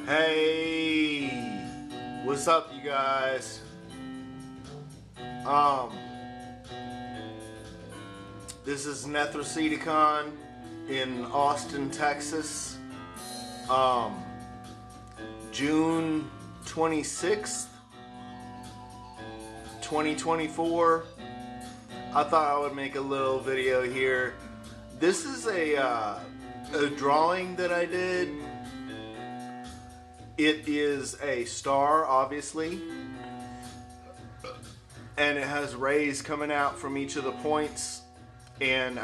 Hey, what's up, you guys? This is Nethracedicon in Austin, Texas. June 26th, 2024. I thought I would make a little video here. This is a drawing that I did. It is a star, obviously, and it has rays coming out from each of the points. And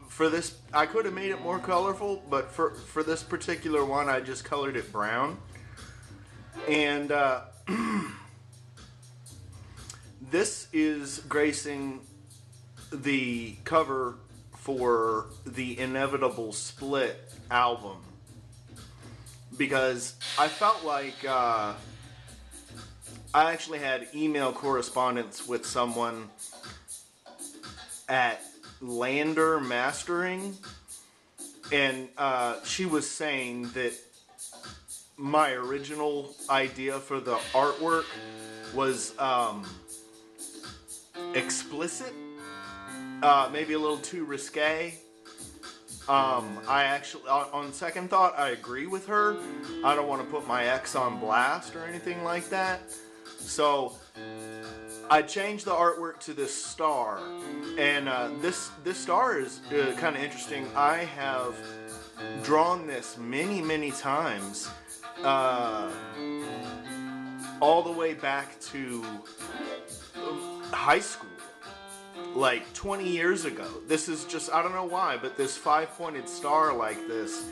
for this, I could have made it more colorful, but for this particular one, I just colored it brown. And this is gracing the cover for the Inevitable Split album, because I felt like I actually had email correspondence with someone at Lander Mastering, and she was saying that my original idea for the artwork was explicit, maybe a little too risque. I actually, on second thought, I agree with her. I don't want to put my ex on blast or anything like that. So I changed the artwork to this star, and this star is kind of interesting. I have drawn this many times, all the way back to high school. Like 20 years ago. This is just, I don't know why, but this 5-pointed star like this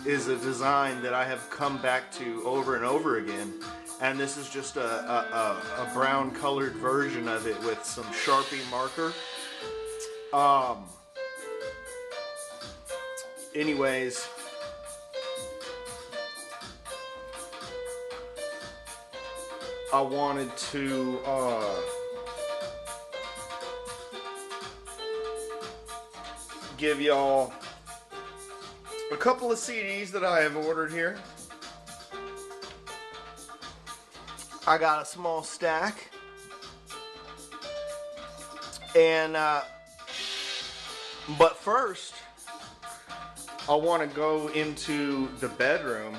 is a design that I have come back to over and over again. And this is just a brown colored version of it with some Sharpie marker. Anyways, I wanted to give y'all a couple of CDs that I have ordered here. I got a small stack, and but first I want to go into the bedroom,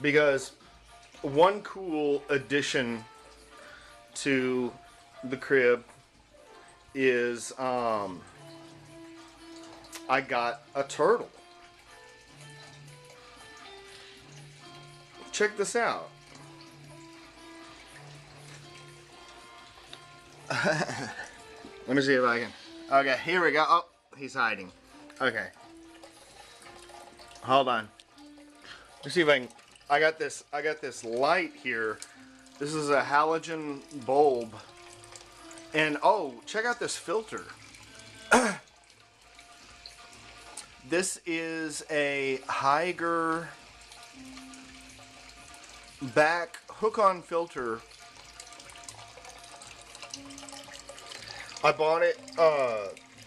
because one cool addition to the crib is I got a turtle. Check this out. Let me see if I can. Okay, here we go. Oh, he's hiding. Okay. Hold on. Let's see if I can. I got this light here. This is a halogen bulb. And oh, check out this filter. This is a Haiger back hook-on filter. I bought it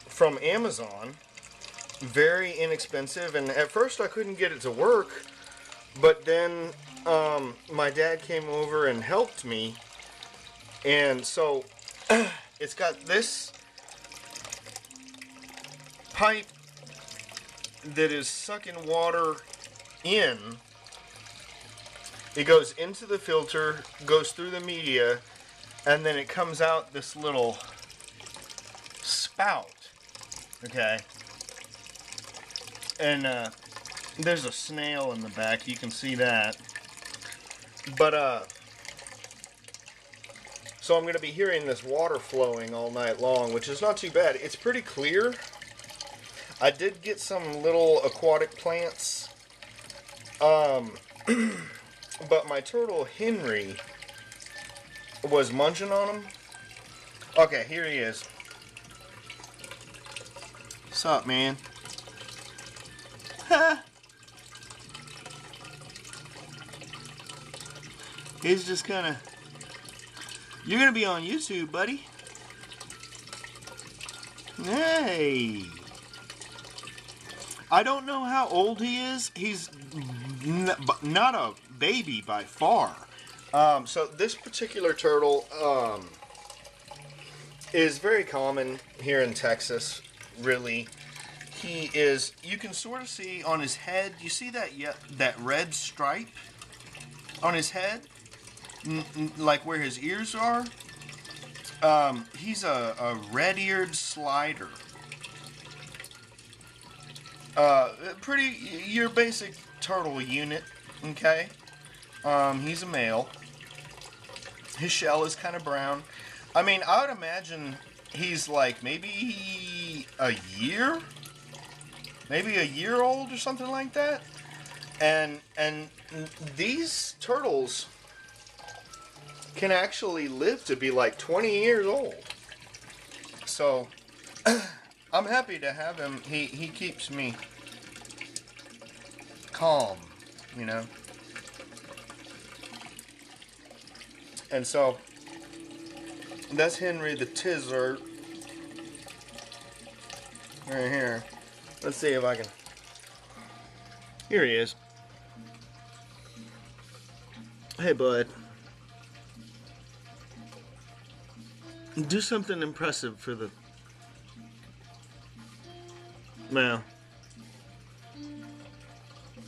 from Amazon. Very inexpensive, and at first I couldn't get it to work, but then my dad came over and helped me, and so it's got this pipe that is sucking water in. It goes into the filter, goes through the media, and then it comes out this little spout. Okay. And there's a snail in the back, you can see that. But so I'm going to be hearing this water flowing all night long, which is not too bad. It's pretty clear. I did get some little aquatic plants. But my turtle Henry was munching on them. Okay, here he is. What's up, man? He's just kind of... You're going to be on YouTube, buddy. Hey! I don't know how old he is. He's not a baby by far. So this particular turtle is very common here in Texas, really. He is, you can sort of see on his head, you see that red stripe on his head? Like where his ears are? He's a red-eared slider. Pretty, your basic turtle unit, okay? He's a male. His shell is kind of brown. I mean, I would imagine he's like maybe a year? Maybe a year old or something like that. And these turtles can actually live to be like 20 years old. So I'm happy to have him. He keeps me calm, you know. And so that's Henry the Tizard right here. Let's see if I can. Here he is. Hey, bud. Do something impressive for the... Well,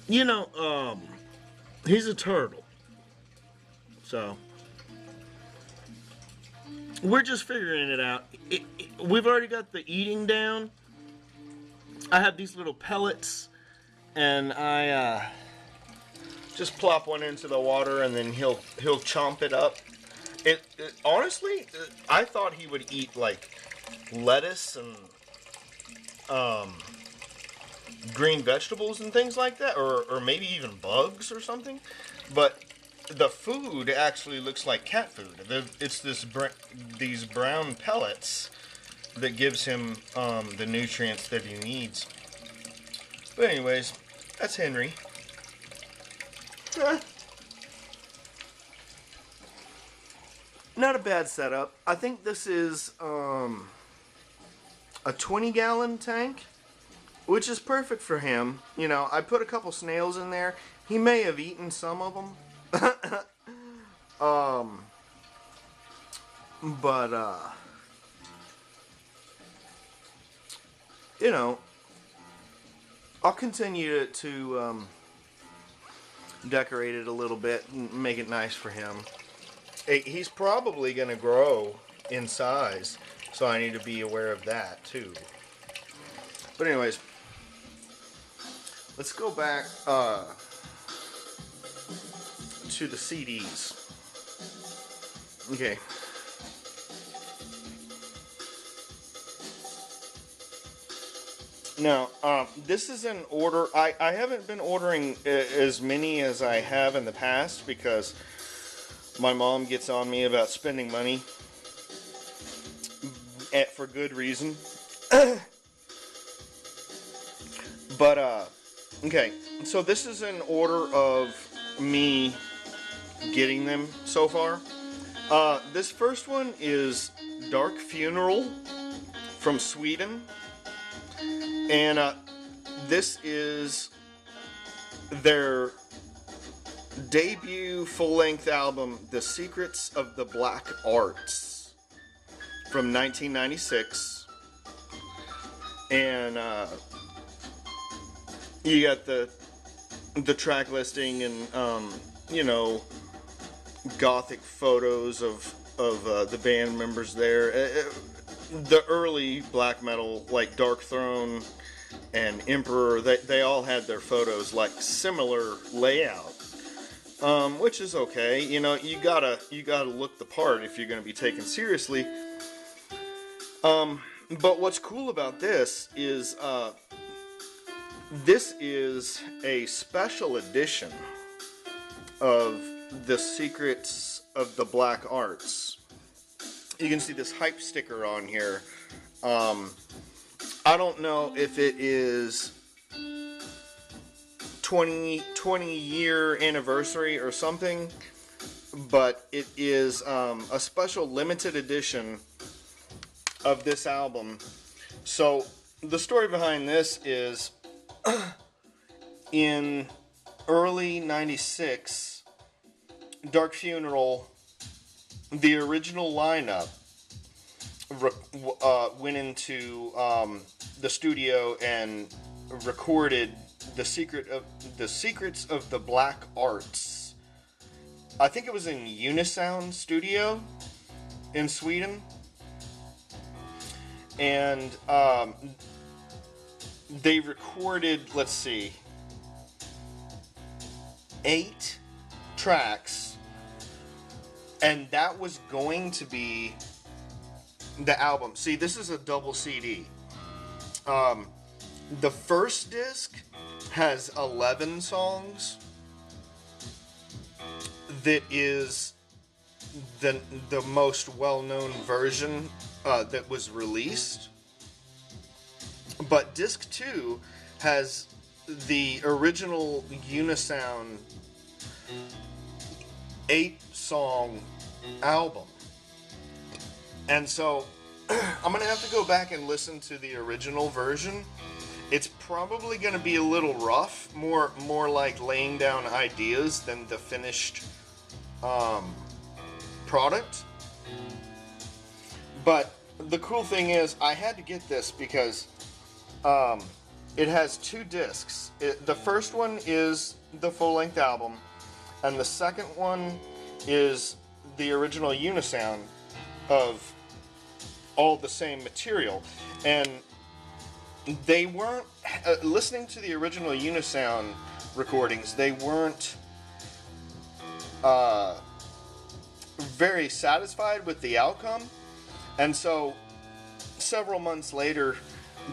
you know, he's a turtle. So, we're just figuring it out. We've already got the eating down. I have these little pellets, and I just plop one into the water, and then he'll chomp it up. Honestly, I thought he would eat like lettuce and green vegetables and things like that, or maybe even bugs or something. But the food actually looks like cat food. It's these brown pellets that gives him the nutrients that he needs. But anyways, that's Henry. Not a bad setup. I think this is a 20-gallon tank, which is perfect for him. You know, I put a couple snails in there. He may have eaten some of them. You know, I'll continue to decorate it a little bit and make it nice for him. He's probably going to grow in size, so I need to be aware of that too. But anyways, let's go back to the CDs. Okay. Now, this is an order. I haven't been ordering as many as I have in the past because my mom gets on me about spending money for good reason. But, okay. So this is an order of me getting them so far. This first one is Dark Funeral from Sweden. And this is their debut full-length album, The Secrets of the Black Arts, from 1996. And you got the track listing and you know, gothic photos of the band members there. The early black metal, like Dark Throne and Emperor, they all had their photos like similar layout, which is okay. You know, you gotta look the part if you're gonna be taken seriously. But what's cool about this is a special edition of The Secrets of the Black Arts. You can see this hype sticker on here. I don't know if it is 20 year anniversary or something, but it is a special limited edition of this album. So the story behind this is in early 96, Dark Funeral, the original lineup, went into the studio and recorded the Secrets of the Black Arts. I think it was in Unisound Studio in Sweden, and they recorded, let's see, 8 tracks, and that was going to be the album. See, this is a double CD. The first disc has 11 songs. That is the most well-known version that was released. But disc 2 has the original Unisound 8-song album. And so I'm going to have to go back and listen to the original version. It's probably going to be a little rough, more like laying down ideas than the finished product. But the cool thing is, I had to get this because it has 2 discs. The first one is the full-length album, and the second one is the original Unisound of all the same material. And they weren't, listening to the original Unisound recordings, they weren't very satisfied with the outcome. And so several months later,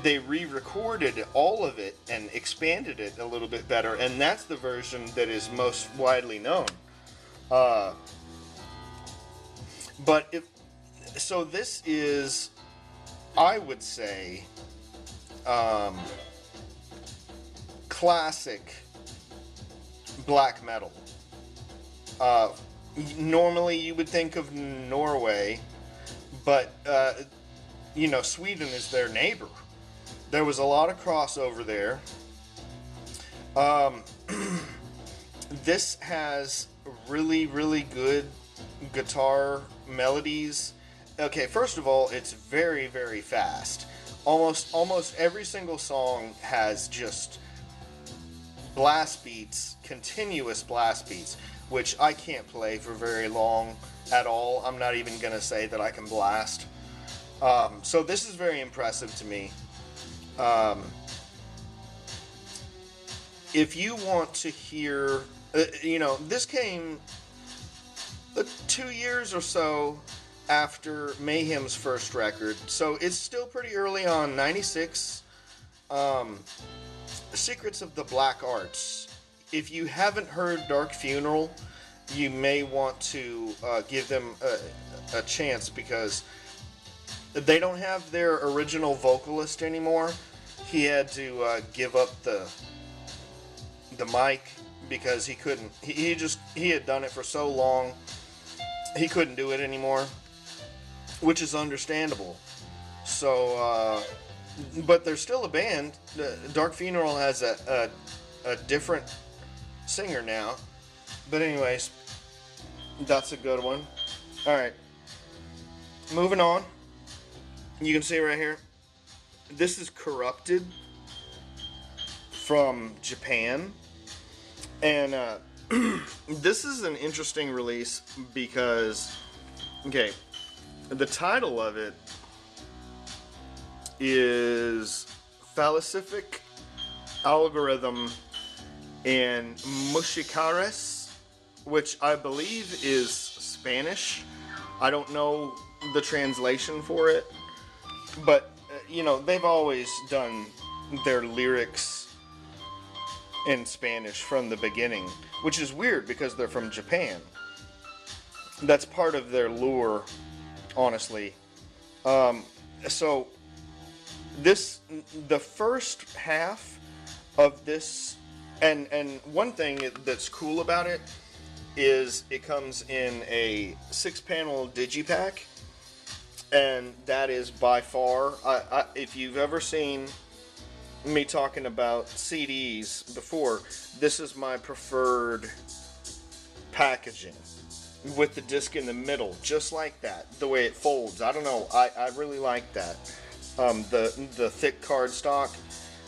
they re-recorded all of it and expanded it a little bit better, and that's the version that is most widely known. So this is, I would say, classic black metal. Normally you would think of Norway, but Sweden is their neighbor. There was a lot of crossover there. This has really, really good guitar melodies. Okay, first of all, it's very, very fast. Almost every single song has just blast beats, continuous blast beats, which I can't play for very long at all. I'm not even going to say that I can blast. So this is very impressive to me. If you want to hear, this came 2 years or so after Mayhem's first record, so it's still pretty early on, 96. Secrets of the Black Arts. If you haven't heard Dark Funeral, you may want to give them a chance, because they don't have their original vocalist anymore. He had to give up the mic because he couldn't. He had done it for so long, he couldn't do it anymore, which is understandable. So, but they're still a band. Dark Funeral has a different singer now. But anyways, that's a good one. All right, moving on. You can see right here, this is Corrupted from Japan. And this is an interesting release because, okay, the title of it is Falsific Algorithm and Musikares, which I believe is Spanish. I don't know the translation for it, but they've always done their lyrics in Spanish from the beginning, which is weird because they're from Japan. That's part of their lure, honestly. So the first half of this, and one thing that's cool about it is it comes in a 6-panel digipack, and that is by far, if you've ever seen me talking about CDs before, this is my preferred packaging, with the disc in the middle, just like that, the way it folds. I don't know, I really like that. The thick cardstock.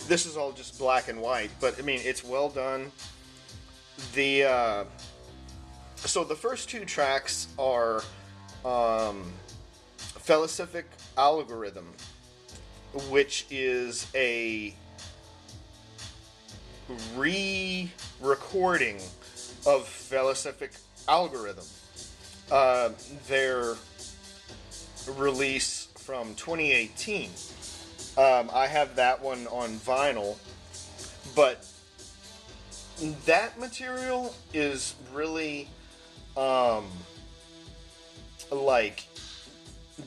This is all just black and white, but I mean, it's well done. So the first two tracks are Felicific Algorithm, which is a re-recording of Felicific Algorithm. Their release from 2018. I have that one on vinyl, but that material is really like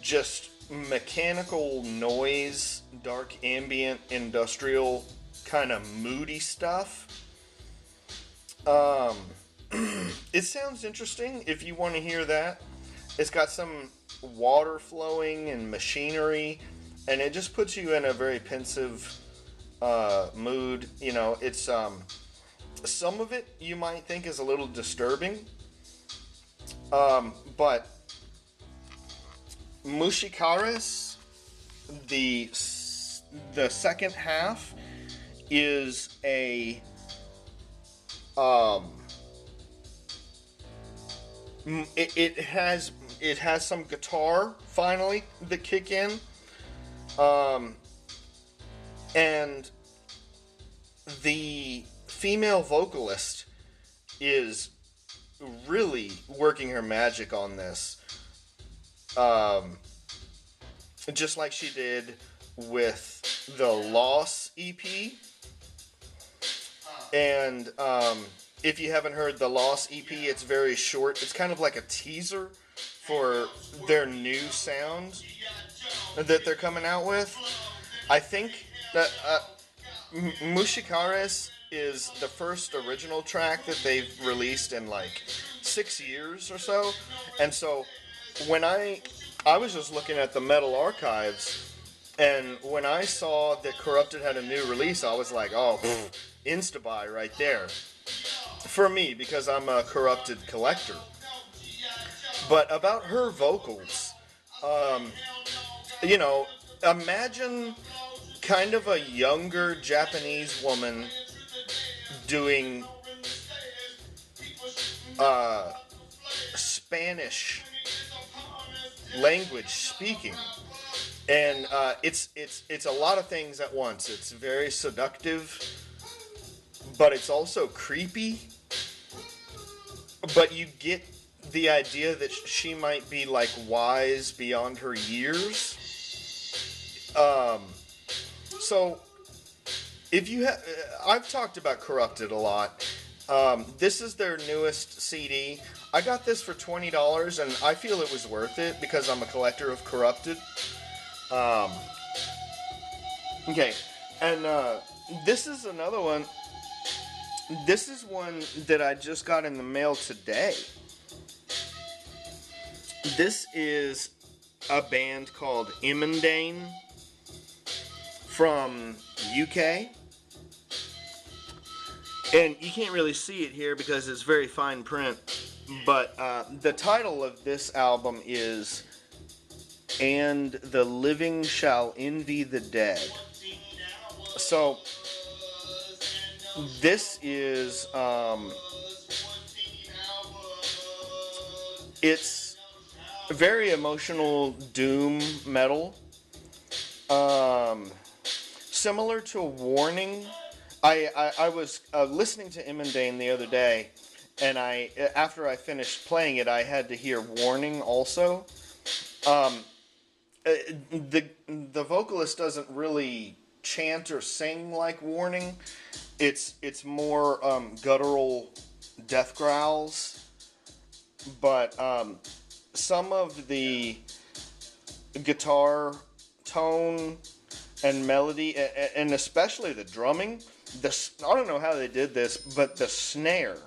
just mechanical noise, dark ambient, industrial kind of moody stuff. It sounds interesting if you want to hear that. It's got some water flowing and machinery, and it just puts you in a very pensive mood. You know, it's some of it you might think is a little disturbing, but Mushikaris, the second half, is a it has some guitar finally that kick in, and the female vocalist is really working her magic on this, just like she did with the Loss EP. And if you haven't heard the Loss EP, it's very short. It's kind of like a teaser for their new sound that they're coming out with. I think that Mushikaris is the first original track that they've released in like 6 years or so. And so when I was just looking at the Metal Archives, and when I saw that Corrupted had a new release, I was like, oh, insta-buy right there. For me, because I'm a Corrupted collector. But about her vocals, you know, imagine kind of a younger Japanese woman doing Spanish language speaking, and it's a lot of things at once. It's very seductive, but it's also creepy. But you get the idea that she might be like wise beyond her years. So if you have, I've talked about Corrupted a lot. This is their newest CD. I got this for $20, and I feel it was worth it because I'm a collector of Corrupted. Okay, and this is another one. This is one that I just got in the mail today. This is a band called Imendane from UK. And you can't really see it here because it's very fine print. But the title of this album is And the Living Shall Envy the Dead. So this is it's very emotional doom metal, similar to Warning. I was listening to Imendane the other day, and after I finished playing it, I had to hear Warning also. The vocalist doesn't really chant or sing like Warning. It's more guttural death growls, but some of the guitar tone and melody, and especially the drumming, I don't know how they did this, but the snare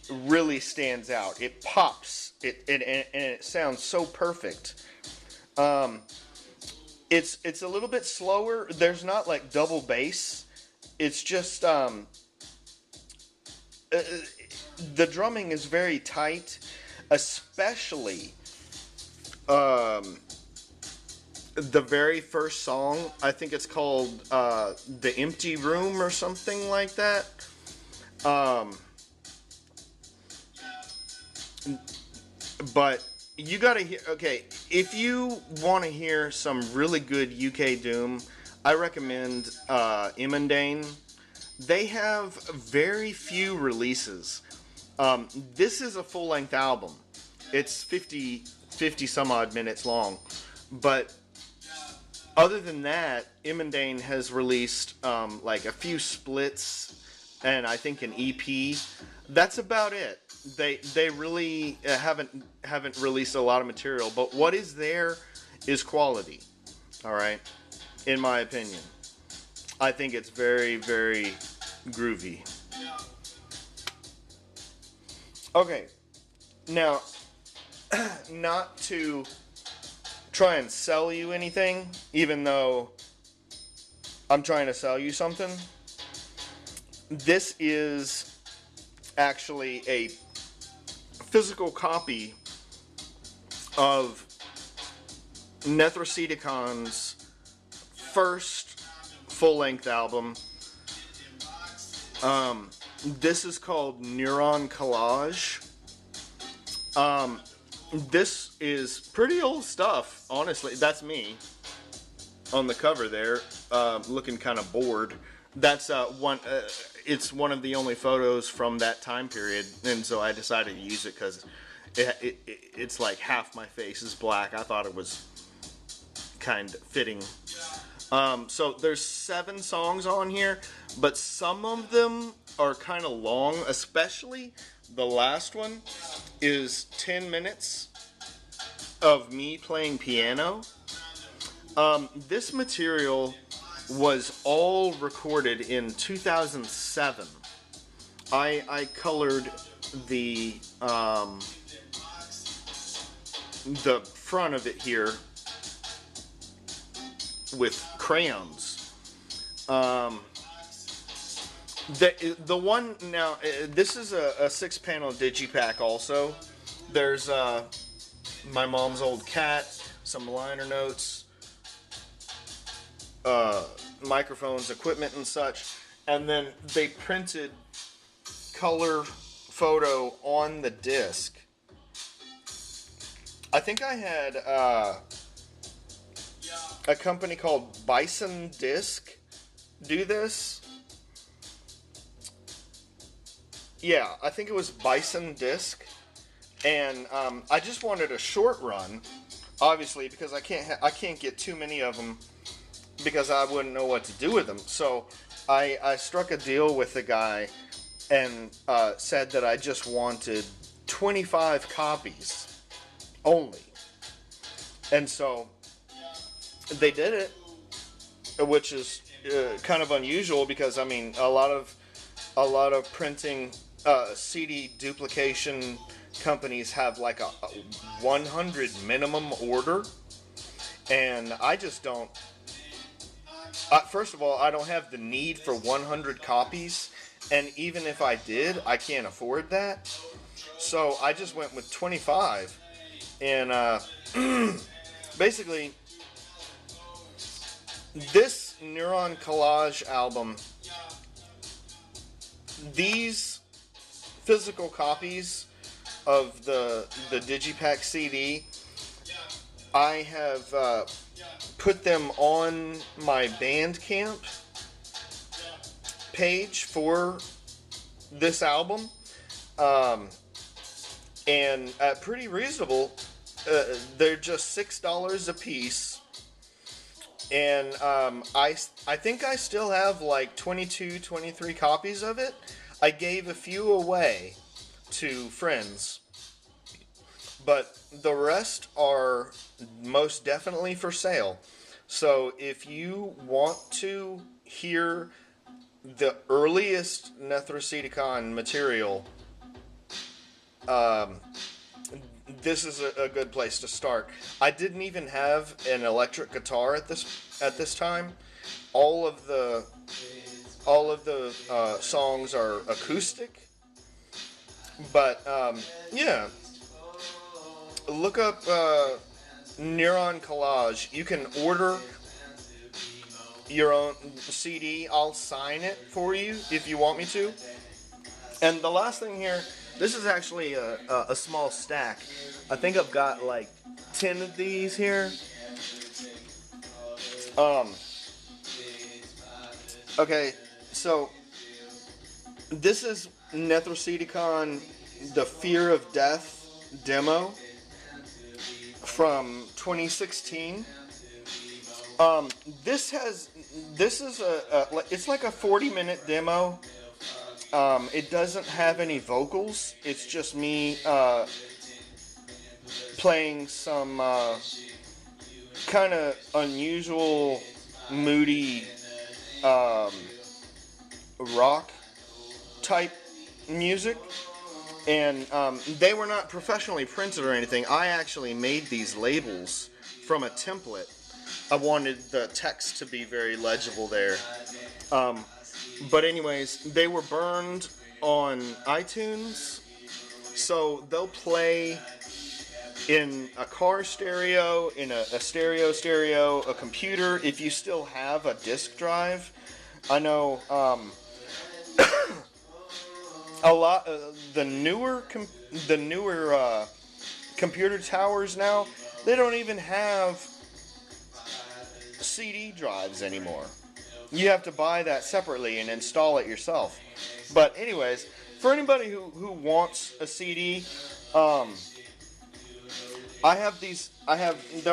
really stands out. It pops, and it sounds so perfect. It's a little bit slower. There's not like double bass. It's just the drumming is very tight, especially the very first song. I think it's called "The Empty Room" or something like that. But you gotta hear. Okay, if you want to hear some really good UK doom, I recommend Imendane. They have very few releases. This is a full-length album. It's 50 some odd minutes long. But other than that, Imendane has released like a few splits and I think an EP. That's about it. They really haven't released a lot of material, but what is there is quality. All right, in my opinion, I think it's very, very groovy. Okay, now, not to try and sell you anything, even though I'm trying to sell you something. This is actually a physical copy of Nethroseticon's first full-length album. This is called Neuron Collage. This is pretty old stuff, honestly. That's me on the cover there, looking kind of bored. That's it's one of the only photos from that time period, and so I decided to use it because it's like half my face is black. I thought it was kind of fitting. So there's 7 songs on here, but some of them are kind of long, especially the last one is 10 minutes of me playing piano. This material was all recorded in 2007. I colored the front of it here with crayons. The one now, this is a 6-panel digipack also. There's my mom's old cat, some liner notes, microphones, equipment and such, and then they printed color photo on the disc. I think I had a company called Bison Disc do this. Yeah, I think it was Bison Disc, and I just wanted a short run, obviously, because I can't get too many of them because I wouldn't know what to do with them. So I struck a deal with the guy and said that I just wanted 25 copies only, and so they did it, which is kind of unusual because I mean a lot of printing CD duplication companies have like a 100 minimum order, and I just don't. First of all, I don't have the need for 100 copies, and even if I did, I can't afford that. So I just went with 25, and basically, this Neuron Collage album, these physical copies of the Digipack CD, I have put them on my Bandcamp page for this album, and at pretty reasonable. They're just $6 a piece, and I think I still have like 22, 23 copies of it. I gave a few away to friends, but the rest are most definitely for sale. So if you want to hear the earliest Nephroceticon material, this is a good place to start. I didn't even have an electric guitar at this time. All of the songs are acoustic, but yeah, look up Neuron Collage. You can order your own CD. I'll sign it for you if you want me to. And the last thing here, this is actually a small stack. I think I've got like 10 of these here. Okay, so this is Nethrocedicon, the Fear of Death demo from 2016. This is it's like a 40-minute demo. It doesn't have any vocals. It's just me playing some kind of unusual, moody rock type music. And they were not professionally printed or anything. I actually made these labels from a template. I wanted the text to be very legible there. But anyways, they were burned on iTunes, so they'll play in a car stereo, in a stereo, a computer, if you still have a disk drive. I know a lot the newer computer towers now, they don't even have CD drives anymore. You have to buy that separately and install it yourself. But anyways, for anybody who wants a CD, they're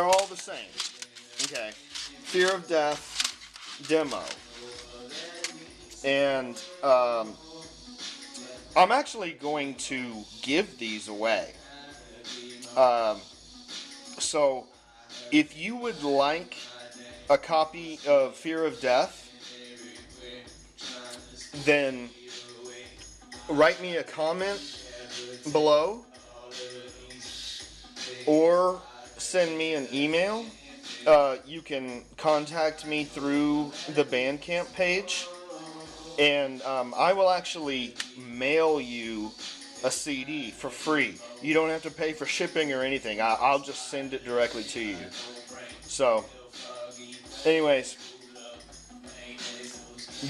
all the same. Okay. Fear of Death demo. And I'm actually going to give these away. So if you would like a copy of Fear of Death, then write me a comment below or send me an email. You can contact me through the Bandcamp page, and I will actually mail you a CD for free. You don't have to pay for shipping or anything. I'll just send it directly to you. So, anyways,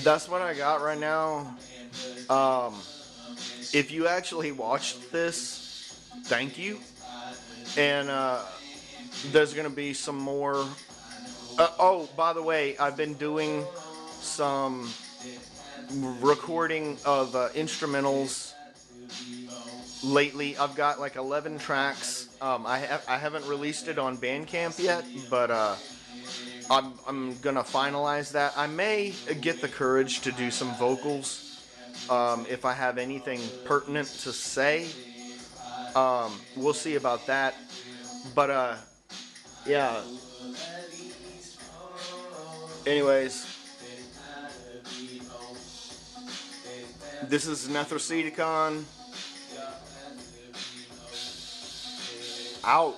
that's what I got right now. If you actually watched this, thank you. And there's going to be some more. Oh, by the way, I've been doing some recording of instrumentals lately. I've got like 11 tracks. I haven't released it on Bandcamp yet, but I'm gonna finalize that. I may get the courage to do some vocals if I have anything pertinent to say. We'll see about that. But yeah. Anyways, this is Nethrocedicon out.